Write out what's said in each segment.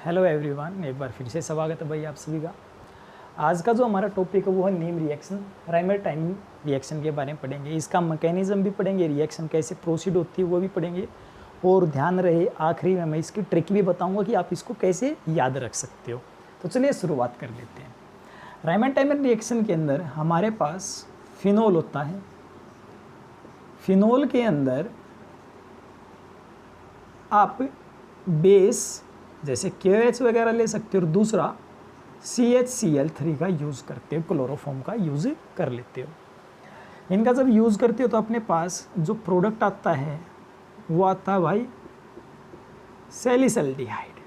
Hello everyone, एक बार फिर से स्वागत है भाई आप सभी का। आज का जो हमारा टॉपिक है वो है नीम रिएक्शन, राइमर टाइमिंग रिएक्शन के बारे में पढ़ेंगे। इसका मैकेनिज्म भी पढ़ेंगे, रिएक्शन कैसे प्रोसीड होती है वो भी पढ़ेंगे, और ध्यान रहे आखिरी में मैं इसकी ट्रिक भी बताऊंगा कि आप इसको कैसे याद रख सकते हो। तो चलिए शुरुआत कर लेते हैं। राइमर टाइमिंग रिएक्शन के अंदर हमारे पास फिनोल होता है। फिनोल के अंदर आप बेस जैसे KOH वगैरह ले सकते हो, और दूसरा CHCl3 का यूज़ करते हो, क्लोरोफॉर्म का यूज़ कर लेते हो। इनका जब यूज़ करते हो तो अपने पास जो प्रोडक्ट आता है वो आता है भाई सैलिसल्डिहाइड।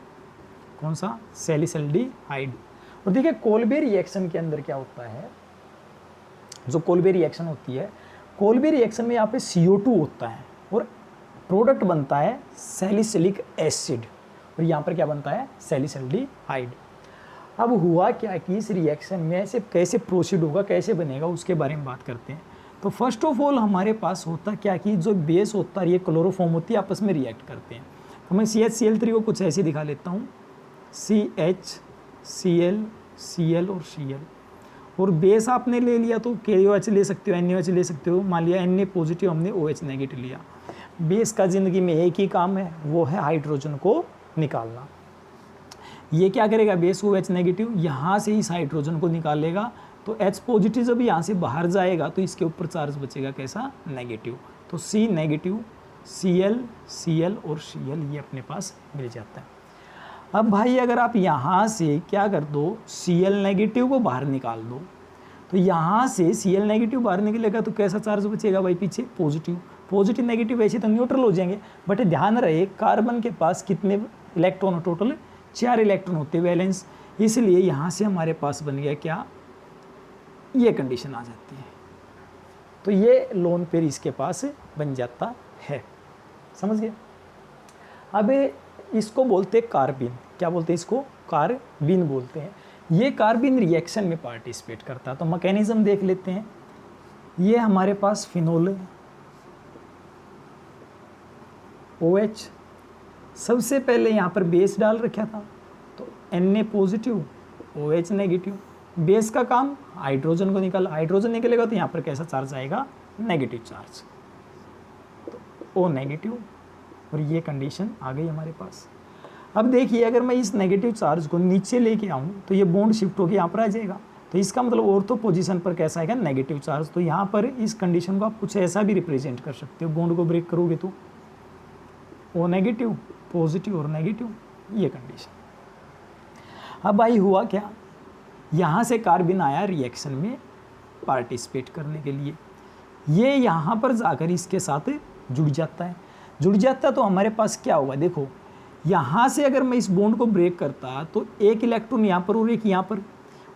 कौन सा? सैलिसल्डिहाइड। और देखिए कोल्बे रिएक्शन के अंदर क्या होता है, जो कोल्बे रिएक्शन होती है, कोल्बे रिएक्शन में यहाँ पे CO2 होता है और प्रोडक्ट बनता है सैलिसिलिक एसिड, और यहाँ पर क्या बनता है? सैलिसल्डिहाइड। अब हुआ क्या कि इस रिएक्शन में ऐसे कैसे प्रोसीड होगा, कैसे बनेगा, उसके बारे में बात करते हैं। तो फर्स्ट ऑफ ऑल हमारे पास होता क्या कि जो बेस होता है, ये क्लोरोफॉर्म होती है, आपस में रिएक्ट करते हैं। तो मैं CHCl3 को कुछ ऐसे दिखा लेता हूँ, CHCl, Cl और Cl। और बेस आपने ले लिया तो KOH ले सकते हो, NaOH ले सकते हो। मान लिया Na पॉजिटिव, हमने OH नेगेटिव लिया। बेस का ज़िंदगी में एक ही काम है, वो है हाइड्रोजन को निकालना। ये क्या करेगा? बेस OH नेगेटिव यहाँ से इस हाइड्रोजन को निकालेगा, तो H पॉजिटिव जब यहाँ से बाहर जाएगा तो इसके ऊपर चार्ज बचेगा कैसा? नेगेटिव। तो C नेगेटिव, Cl, Cl और Cl ये अपने पास मिल जाता है। अब भाई अगर आप यहाँ से क्या कर दो, Cl नेगेटिव को बाहर निकाल दो, तो यहाँ से Cl नेगेटिव बाहर निकलेगा तो कैसा चार्ज बचेगा भाई? पीछे पॉजिटिव। पॉजिटिव नेगेटिव ऐसे तो न्यूट्रल हो जाएंगे, बट ध्यान रहे कार्बन के पास कितने इलेक्ट्रॉन? टोटल 4 इलेक्ट्रॉन होते हैं वैलेंस, इसलिए यहाँ से हमारे पास बन गया क्या? ये कंडीशन आ जाती है। तो ये लोन पेयर इसके पास बन जाता है। समझ गए? अब इसको बोलते हैं कार्बिन। क्या बोलते हैं इसको? कार्बिन बोलते हैं। ये कार्बिन रिएक्शन में पार्टिसिपेट करता है। तो मैकेनिज्म देख लेते हैं। ये हमारे पास फिनोल OH, सबसे पहले यहाँ पर बेस डाल रखा था, तो Na positive, OH negative. Base का काम हाइड्रोजन को निकाल, हाइड्रोजन निकलेगा तो यहाँ पर कैसा चार्ज आएगा? नेगेटिव चार्ज, तो O नेगेटिव। और ये कंडीशन आ गई हमारे पास। अब देखिए अगर मैं इस नेगेटिव चार्ज को नीचे लेके आऊँ तो ये बॉन्ड शिफ्ट होकर यहाँ पर आ जाएगा, तो इसका मतलब ऑर्थो पोजीशन पर कैसा आएगा? Negative charge. तो यहाँ पर इस कंडीशन को आप कुछ ऐसा भी रिप्रेजेंट कर सकते हो, बॉन्ड को ब्रेक करोगे तो O नेगेटिव, पॉजिटिव और नेगेटिव, ये कंडीशन। अब भाई हुआ क्या, यहाँ से कार्बन आया रिएक्शन में पार्टिसिपेट करने के लिए, ये यहाँ पर जाकर इसके साथ जुड़ जाता है। जुड़ जाता तो हमारे पास क्या होगा? देखो यहाँ से अगर मैं इस बॉन्ड को ब्रेक करता तो एक इलेक्ट्रॉन यहाँ पर और एक यहाँ पर,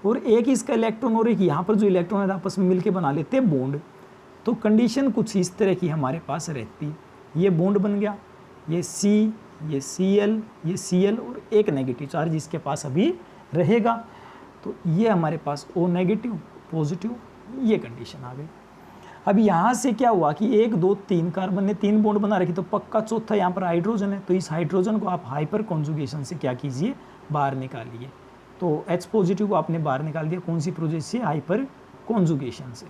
और एक इसका इलेक्ट्रॉन और एक यहाँ पर जो इलेक्ट्रॉन है आपस में मिलकर बना लेते हैं बॉन्ड। तो कंडीशन कुछ इस तरह की हमारे पास रहती है। ये बॉन्ड बन गया, ये C, ये Cl, ये Cl और एक नेगेटिव चार्ज इसके पास अभी रहेगा। तो ये हमारे पास O नेगेटिव, पॉजिटिव, ये कंडीशन आ गई। अब यहाँ से क्या हुआ कि 1 2 3 कार्बन ने 3 बॉन्ड बना रखी, तो पक्का चौथा यहाँ पर हाइड्रोजन है, तो इस हाइड्रोजन को आप हाइपर कॉन्जुगेशन से क्या कीजिए? बाहर निकालिए। तो H पॉजिटिव को आपने बाहर निकाल दिया, कौन सी प्रोसेस से? हाइपर कॉन्जुगेशन से।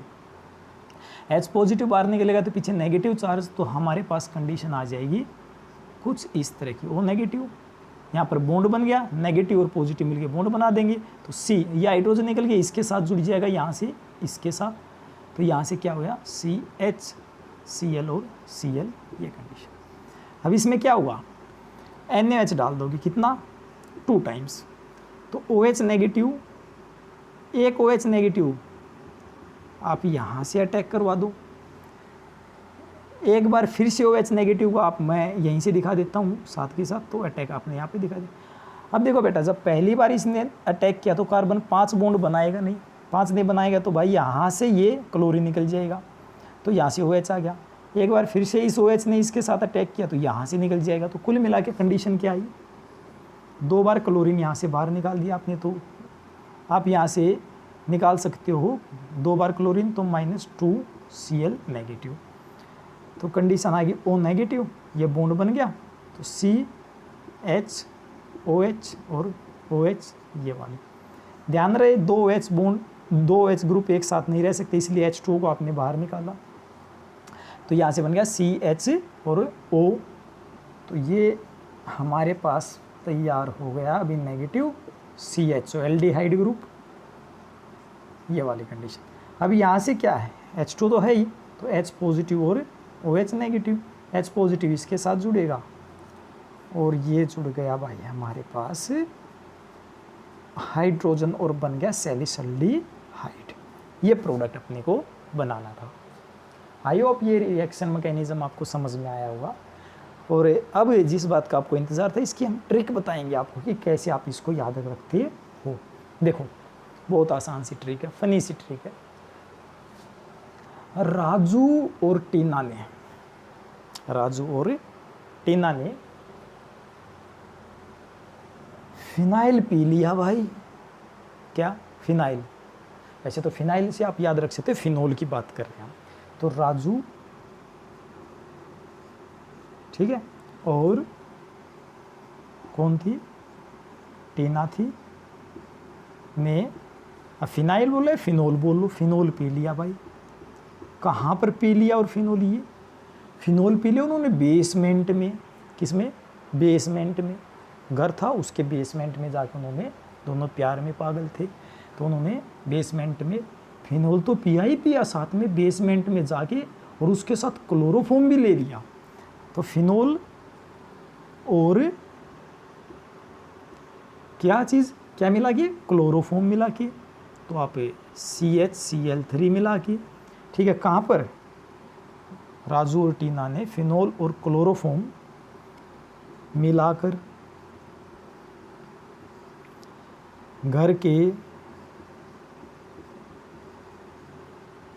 H पॉजिटिव बाहर निकलेगा तो पीछे नेगेटिव चार्ज, तो हमारे पास कंडीशन आ जाएगी कुछ इस तरह की। O नेगेटिव, यहाँ पर बॉन्ड बन गया, नेगेटिव और पॉजिटिव मिलके बॉन्ड बना देंगे, तो C, ये हाइड्रोजन निकल के इसके साथ जुड़ जाएगा, यहाँ से इसके साथ, तो यहाँ से क्या होगा? CH, Cl और Cl, ये कंडीशन। अब इसमें क्या हुआ? NaOH डाल दोगे, कितना? 2 टाइम्स, तो OH नेगेटिव, एक OH नेगेटिव आप यहाँ से अटैक करवा दो, एक बार फिर से OH नेगेटिव को आप, मैं यहीं से दिखा देता हूँ साथ के साथ, तो अटैक आपने यहाँ पे दिखा दिया। अब देखो बेटा, जब पहली बार इसने अटैक किया तो कार्बन 5 बॉन्ड बनाएगा नहीं, 5 नहीं बनाएगा तो भाई यहाँ से ये क्लोरीन निकल जाएगा, तो यहाँ से OH आ गया। एक बार फिर से इस OH ने इसके साथ अटैक किया तो यहाँ से निकल जाएगा। तो कुल मिला के कंडीशन क्या आई? 2 बार क्लोरीन यहाँ से बाहर निकाल दिया आपने, तो आप यहाँ से निकाल सकते हो 2 बार क्लोरीन, तो -2 Cl नेगेटिव। तो कंडीशन आ गई O नेगेटिव, ये बॉन्ड बन गया, तो CH OH और OH ये वाली। ध्यान रहे 2 OH बॉन्ड, 2 OH ग्रुप एक साथ नहीं रह सकते, इसलिए H2O को आपने बाहर निकाला। तो यहाँ से बन गया CH और O। तो ये हमारे पास तैयार हो गया अभी नेगेटिव CHO एल्डिहाइड ग्रुप, ये वाली कंडीशन। अब यहाँ से क्या है, H2 तो है ही, तो H पॉजिटिव और OH नेगेटिव। H पॉजिटिव इसके साथ जुड़ेगा और ये जुड़ गया भाई हमारे पास हाइड्रोजन और बन गया सैलिसल्डिहाइड। ये प्रोडक्ट अपने को बनाना था। आई होप ये रिएक्शन मैकेनिज्म आपको समझ में आया होगा। और अब जिस बात का आपको इंतज़ार था, इसकी हम ट्रिक बताएंगे आपको कि कैसे आप इसको याद रखते हो। देखो बहुत आसान सी ट्रिक है, फनी सी ट्रिक है। राजू और टीना ने फिनाइल पी लिया भाई। क्या? फिनाइल। वैसे तो फिनाइल से आप याद रख सकते, फिनोल की बात कर रहे हैं। तो राजू, ठीक है, और कौन थी? टीना थी, ने अब फिनाइल बोले, फिनोल बोलो, फिनोल पी लिया भाई। कहाँ पर पी लिया? और फिनोल, ये फिनोल पी लिया उन्होंने बेसमेंट में। किसमें? बेसमेंट में। घर था, उसके बेसमेंट में जाकर उन्होंने, दोनों प्यार में पागल थे, तो उन्होंने बेसमेंट में फिनोल तो पिया ही पिया, साथ में बेसमेंट में जाके और उसके साथ क्लोरोफॉर्म भी ले लिया। तो फिनोल और क्या चीज़, क्या मिला के? क्लोरोफॉर्म मिला के। तो आप CHCl3 मिला के, ठीक है। कहाँ पर? राजू और टीना ने फिनोल और क्लोरोफॉर्म मिलाकर घर के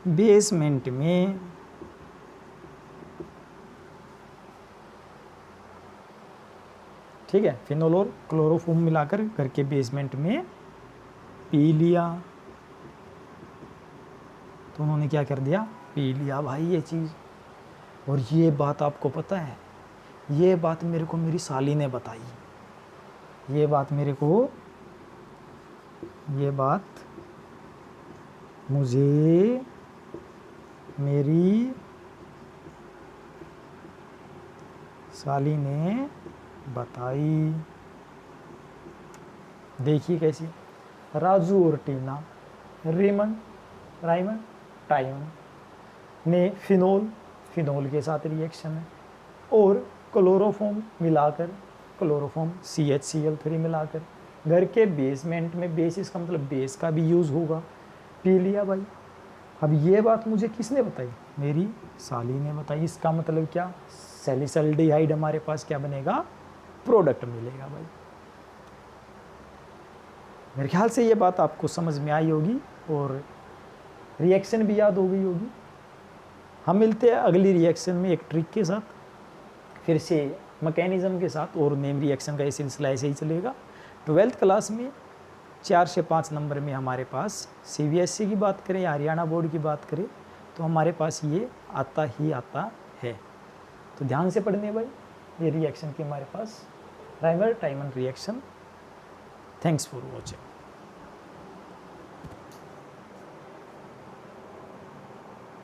बेसमेंट में ठीक है, फिनोल और क्लोरोफॉर्म मिलाकर घर के बेसमेंट में पी लिया। तो उन्होंने क्या कर दिया? पी लिया भाई ये चीज़। और ये बात आपको पता है, ये बात मेरे को मेरी साली ने बताई। ये बात मुझे मेरी साली ने बताई। देखिए कैसी। राजू और टीना, राइमन टाइमन ने फिनोल के साथ रिएक्शन है और क्लोरोफॉर्म मिलाकर, क्लोरोफॉर्म CHCl3 मिलाकर घर के बेसमेंट में, बेस इसका मतलब बेस का भी यूज़ होगा, पी लिया भाई। अब ये बात मुझे किसने बताई? मेरी साली ने बताई। इसका मतलब क्या? सैलिसल्डिहाइड हमारे पास क्या बनेगा? प्रोडक्ट मिलेगा भाई। मेरे ख्याल से ये बात आपको समझ में आई होगी और रिएक्शन भी याद हो गई होगी। हम मिलते हैं अगली रिएक्शन में एक ट्रिक के साथ, फिर से मैकेनिज्म के साथ, और नेम रिएक्शन का ये सिलसिला ऐसे ही चलेगा। 12th क्लास में 4 से 5 नंबर में हमारे पास CBSE की बात करें या हरियाणा बोर्ड की बात करें तो हमारे पास ये आता ही आता है। तो ध्यान से पढ़ने भाई, ये रिएक्शन की हमारे पास Reimer Tiemann reaction. Thanks for watching.